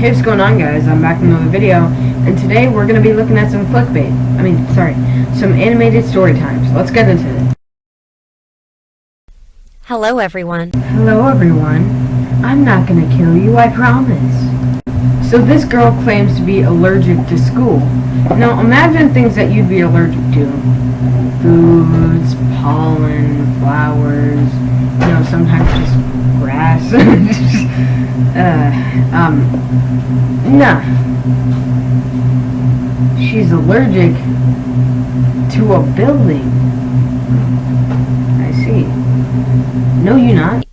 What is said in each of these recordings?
Hey, what's going on, guys? I'm back with another video, and today we're going to be looking at some some animated story times. Let's get into it. Hello, everyone. Hello, everyone. I'm not going to kill you, I promise. So this girl claims to be allergic to school. Now, imagine things that you'd be allergic to. Foods, pollen, flowers, sometimes just grass. Nah. She's allergic to a building. I see. No, you're not.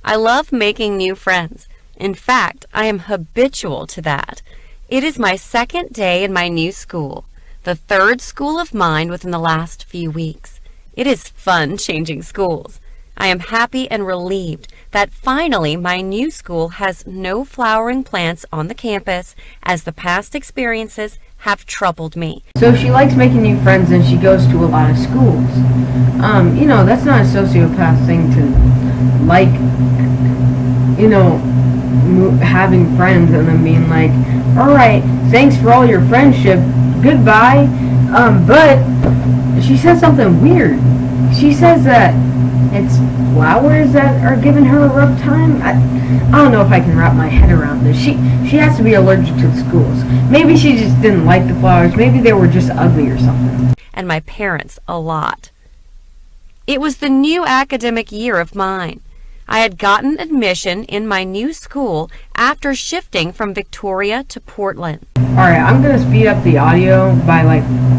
I love making new friends. In fact, I am habitual to that. It is my second day in my new school, the third school of mine within the last few weeks. It is fun changing schools. I am happy and relieved that finally my new school has no flowering plants on the campus, as the past experiences have troubled me. So she likes making new friends and she goes to a lot of schools. That's not a sociopath thing to like, having friends and then being like, alright, thanks for all your friendship, goodbye. But she says something weird. She says that it's flowers that are giving her a rough time. I don't know if I can wrap my head around this. She has to be allergic to the schools. Maybe she just didn't like the flowers. Maybe they were just ugly or something. And my parents a lot. It was the new academic year of mine. I had gotten admission in my new school after shifting from Victoria to Portland. Alright, I'm going to speed up the audio by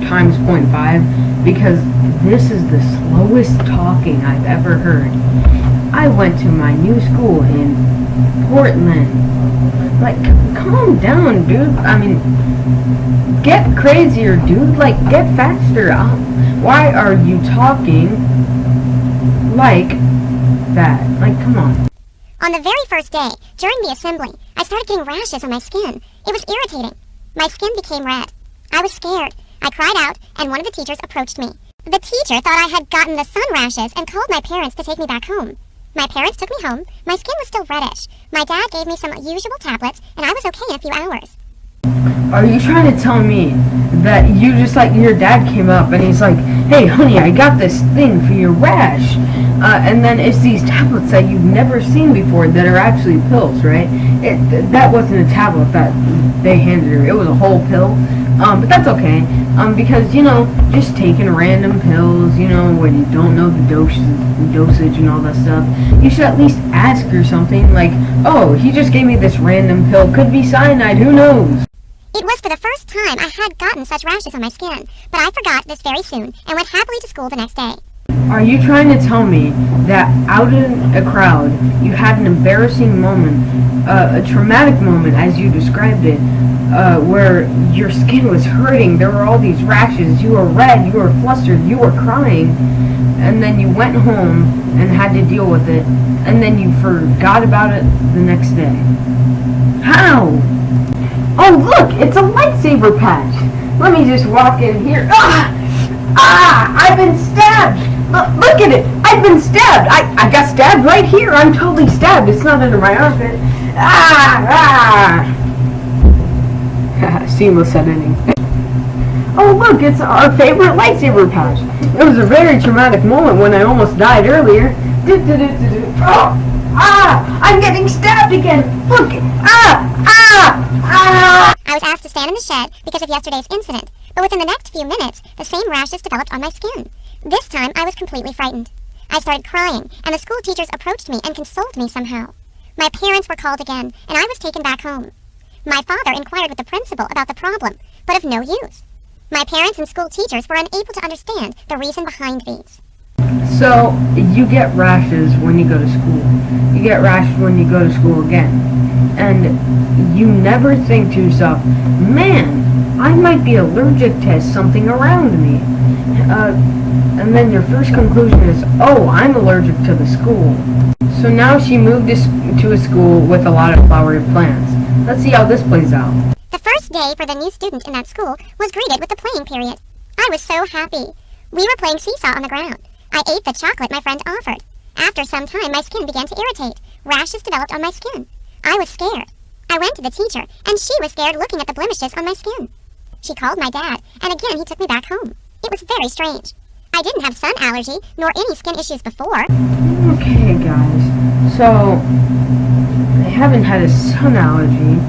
times 0.5 because this is the slowest talking I've ever heard. I went to my new school in Portland. Calm down, dude. Get crazier, dude. Get faster. Why are you talking like that? Come on. On the very first day, during the assembly, I started getting rashes on my skin. It was irritating. My skin became red. I was scared. I cried out, and one of the teachers approached me. The teacher thought I had gotten the sun rashes and called my parents to take me back home. My parents took me home. My skin was still reddish. My dad gave me some usual tablets, and I was okay in a few hours. Are you trying to tell me that you just your dad came up and he's like, hey honey, I got this thing for your rash, and then it's these tablets that you've never seen before that are actually pills, right? That wasn't a tablet that they handed her, it was a whole pill, but that's okay, because just taking random pills, when you don't know the dosage and all that stuff, you should at least ask her something like, oh, he just gave me this random pill, could be cyanide, who knows? It was for the first time I had gotten such rashes on my skin, but I forgot this very soon and went happily to school the next day. Are you trying to tell me that out in a crowd you had an embarrassing moment, a traumatic moment as you described it, where your skin was hurting, there were all these rashes, you were red, you were flustered, you were crying, and then you went home and had to deal with it, and then you forgot about it the next day? How? Oh, look, it's a lightsaber patch. Let me just walk in here. I've been stabbed. Look at it. I've been stabbed. I got stabbed right here. I'm totally stabbed. It's not under my armpit. Seamless editing. Oh, look, it's our favorite lightsaber patch. It was a very traumatic moment when I almost died earlier. I'm getting stabbed again. Look. I was asked to stand in the shed because of yesterday's incident, but within the next few minutes, the same rashes developed on my skin. This time, I was completely frightened. I started crying, and the school teachers approached me and consoled me somehow. My parents were called again, and I was taken back home. My father inquired with the principal about the problem, but of no use. My parents and school teachers were unable to understand the reason behind these. So, you get rashes when you go to school. You get rashes when you go to school again. And you never think to yourself, man, I might be allergic to something around me. And then your first conclusion is, oh, I'm allergic to the school. So now she moved to a school with a lot of flowery plants. Let's see how this plays out. The first day for the new student in that school was greeted with the playing period. I was so happy. We were playing seesaw on the ground. I ate the chocolate my friend offered. After some time, my skin began to irritate. Rashes developed on my skin. I was scared. I went to the teacher, and she was scared looking at the blemishes on my skin. She called my dad, and again he took me back home. It was very strange. I didn't have sun allergy, nor any skin issues before. Okay, guys. So, I haven't had a sun allergy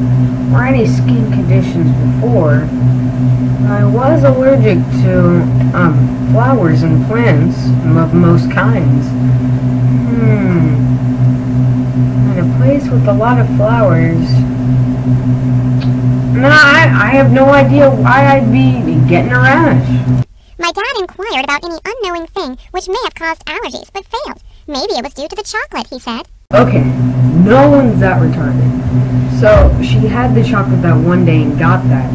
or any skin conditions before. I was allergic to flowers and plants of most kinds. In a place with a lot of flowers. No, I have no idea why I'd be getting a rash. My dad inquired about any unknowing thing which may have caused allergies, but failed. Maybe it was due to the chocolate, he said. Okay, no one's that retarded. So, she had the chocolate that one day and got that.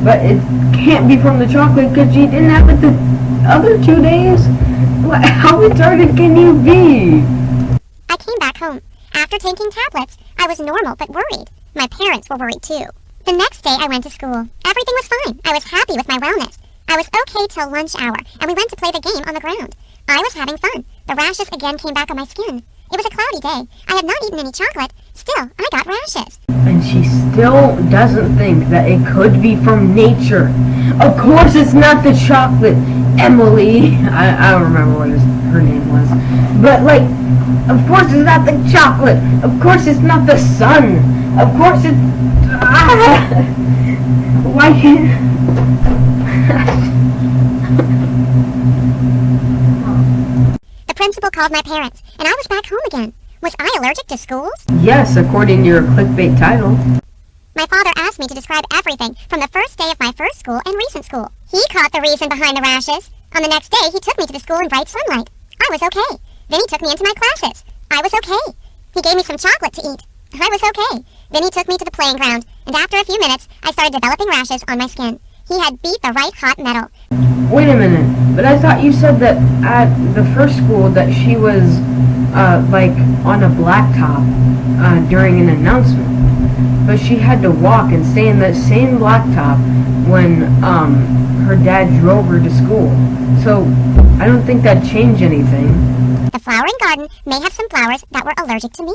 But it can't be from the chocolate because she didn't have it the other 2 days? How retarded can you be? I came back home. After taking tablets, I was normal but worried. My parents were worried too. The next day I went to school. Everything was fine. I was happy with my wellness. I was okay till lunch hour, and we went to play the game on the ground. I was having fun. The rashes again came back on my skin. It was a cloudy day. I had not eaten any chocolate. Still, I got rashes. And she still doesn't think that it could be from nature. Of course it's not the chocolate, Emily. I don't remember what her name was. But, like, of course it's not the chocolate. Of course it's not the sun. Of course it's... Why can't... The principal called my parents, and I was back home again. Was I allergic to schools? Yes, according to your clickbait title. My father asked me to describe everything from the first day of my first school and recent school. He caught the reason behind the rashes. On the next day, he took me to the school in bright sunlight. I was okay. Then he took me into my classes. I was okay. He gave me some chocolate to eat. I was okay. Then he took me to the playing ground, and after a few minutes, I started developing rashes on my skin. He had beat the right hot metal. Wait a minute, but I thought you said that at the first school that she was, like, on a blacktop, during an announcement. But she had to walk and stay in that same blacktop when, her dad drove her to school. So, I don't think that changed anything. The flowering garden may have some flowers that were allergic to me.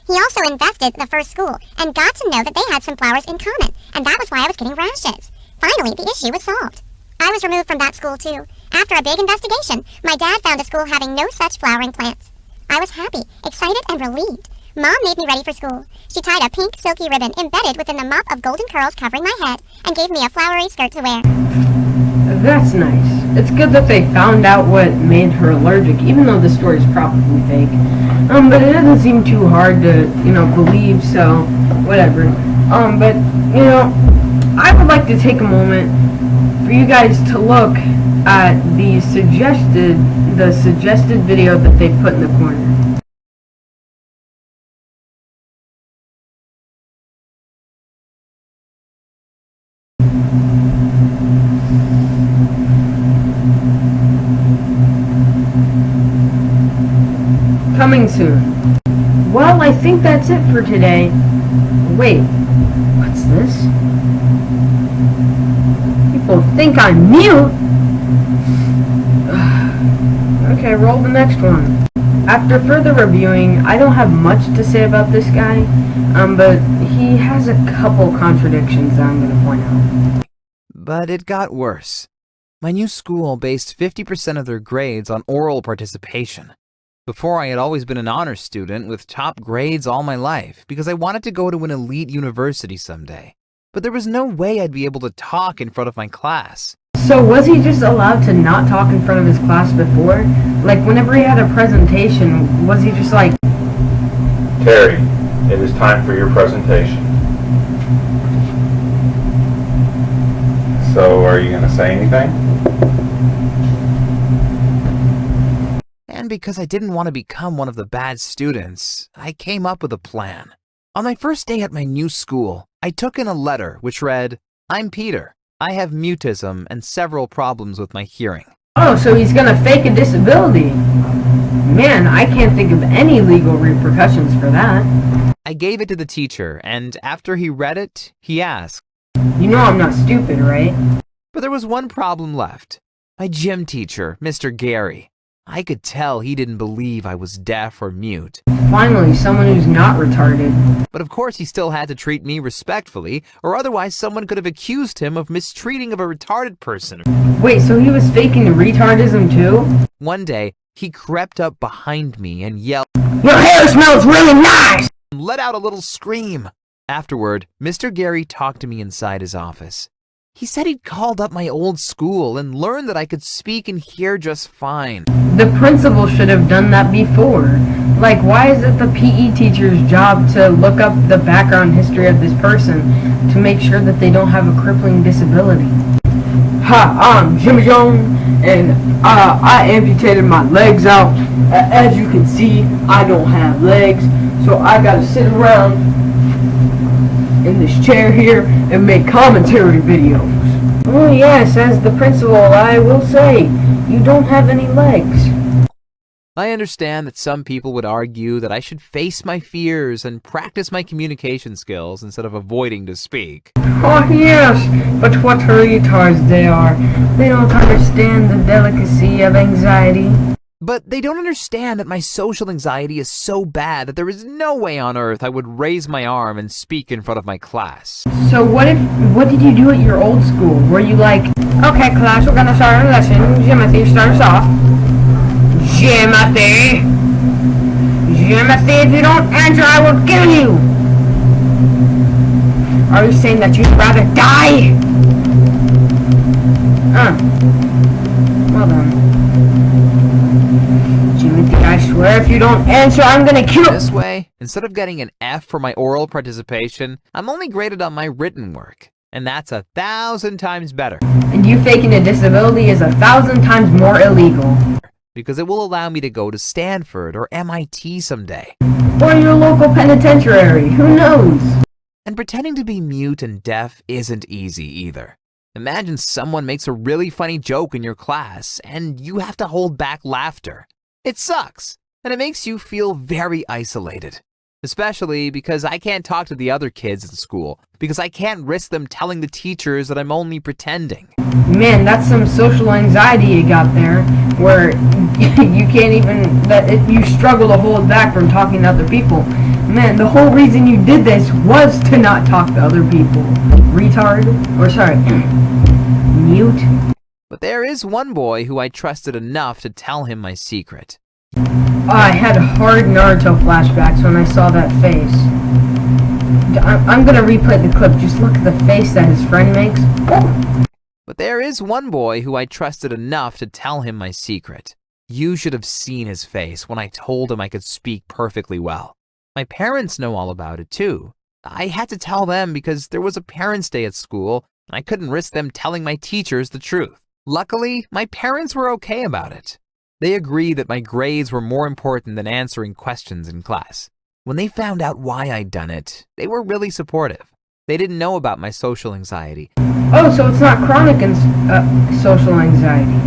He also invested the first school and got to know that they had some flowers in common, and that was why I was getting rashes. Finally, the issue was solved. I was removed from that school too. After a big investigation, my dad found a school having no such flowering plants. I was happy, excited, and relieved. Mom made me ready for school. She tied a pink silky ribbon embedded within the mop of golden curls covering my head and gave me a flowery skirt to wear. That's nice. It's good that they found out what made her allergic, even though the story's probably fake. But it doesn't seem too hard to, believe, so whatever. But, I would like to take a moment for you guys to look at the suggested video that they put in the corner. Coming soon. Well, I think that's it for today. Wait, what's this? People think I'm mute. Okay, roll the next one. After further reviewing, I don't have much to say about this guy, but he has a couple contradictions that I'm going to point out. But it got worse. My new school based 50% of their grades on oral participation. Before, I had always been an honors student with top grades all my life because I wanted to go to an elite university someday. But there was no way I'd be able to talk in front of my class. So was he just allowed to not talk in front of his class before? Like, whenever he had a presentation, was he just like... Terry, it is time for your presentation. So, are you going to say anything? And because I didn't want to become one of the bad students, I came up with a plan. On my first day at my new school, I took in a letter which read, "I'm Peter. I have mutism and several problems with my hearing." Oh, so he's gonna fake a disability. Man, I can't think of any legal repercussions for that. I gave it to the teacher, and after he read it, he asked, You know I'm not stupid, right? but there was one problem left. My gym teacher, Mr. Gary. I could tell he didn't believe I was deaf or mute. Finally, someone who's not retarded. But of course he still had to treat me respectfully, or otherwise someone could have accused him of mistreating of a retarded person. Wait, so he was faking the retardism too? One day, he crept up behind me and yelled, Your hair smells really nice! and let out a little scream. Afterward, Mr. Gary talked to me inside his office. He said he'd called up my old school and learned that I could speak and hear just fine. The principal should have done that before. Like, why is it the PE teacher's job to look up the background history of this person to make sure that they don't have a crippling disability? Hi, I'm Jimmy Jones, and I amputated my legs out. As you can see, I don't have legs, so I gotta sit around in this chair here and make commentary videos. Oh yes, as the principal, I will say, you don't have any legs. I understand that some people would argue that I should face my fears and practice my communication skills instead of avoiding to speak. Oh yes, but what retards they are. They don't understand the delicacy of anxiety. But they don't understand that my social anxiety is so bad that there is no way on earth I would raise my arm and speak in front of my class. So what did you do at your old school? Were you like, okay class, we're gonna start our lesson. Jimothy, start us off. Jimothy! Jimothy, if you don't answer, I will kill you! Are you saying that you'd rather die? Well done. Jimothy, I swear if you don't answer, I'm gonna kill you! This way, instead of getting an F for my oral participation, I'm only graded on my written work. And that's 1,000 times better. And you faking a disability is 1,000 times more illegal. Because it will allow me to go to Stanford or MIT someday. Or your local penitentiary, who knows? And pretending to be mute and deaf isn't easy either. Imagine someone makes a really funny joke in your class and you have to hold back laughter. It sucks, and it makes you feel very isolated. Especially because I can't talk to the other kids in school, because I can't risk them telling the teachers that I'm only pretending. Man, that's some social anxiety you got there, where you can't even, you struggle to hold back from talking to other people. Man, the whole reason you did this was to not talk to other people. Retard, or sorry, mute. But there is one boy who I trusted enough to tell him my secret. I had hard Naruto flashbacks when I saw that face. I'm gonna replay the clip. Just look at the face that his friend makes. Oh. But there is one boy who I trusted enough to tell him my secret. You should have seen his face when I told him I could speak perfectly well. My parents know all about it too. I had to tell them because there was a parents' day at school, and I couldn't risk them telling my teachers the truth. Luckily, my parents were okay about it. They agreed that my grades were more important than answering questions in class. When they found out why I'd done it, they were really supportive. They didn't know about my social anxiety. Oh, so it's not chronic social anxiety.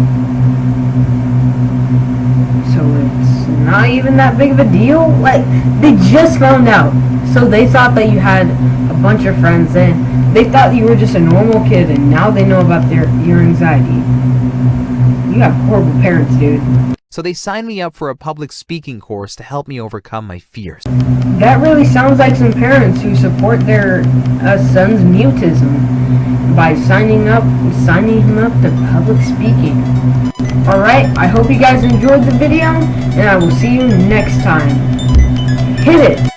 So it's not even that big of a deal? Like, they just found out. So they thought that you had a bunch of friends and they thought you were just a normal kid and now they know about your anxiety. You have horrible parents, dude. So they signed me up for a public speaking course to help me overcome my fears. That really sounds like some parents who support their son's mutism by signing him up to public speaking. Alright, I hope you guys enjoyed the video, and I will see you next time. Hit it!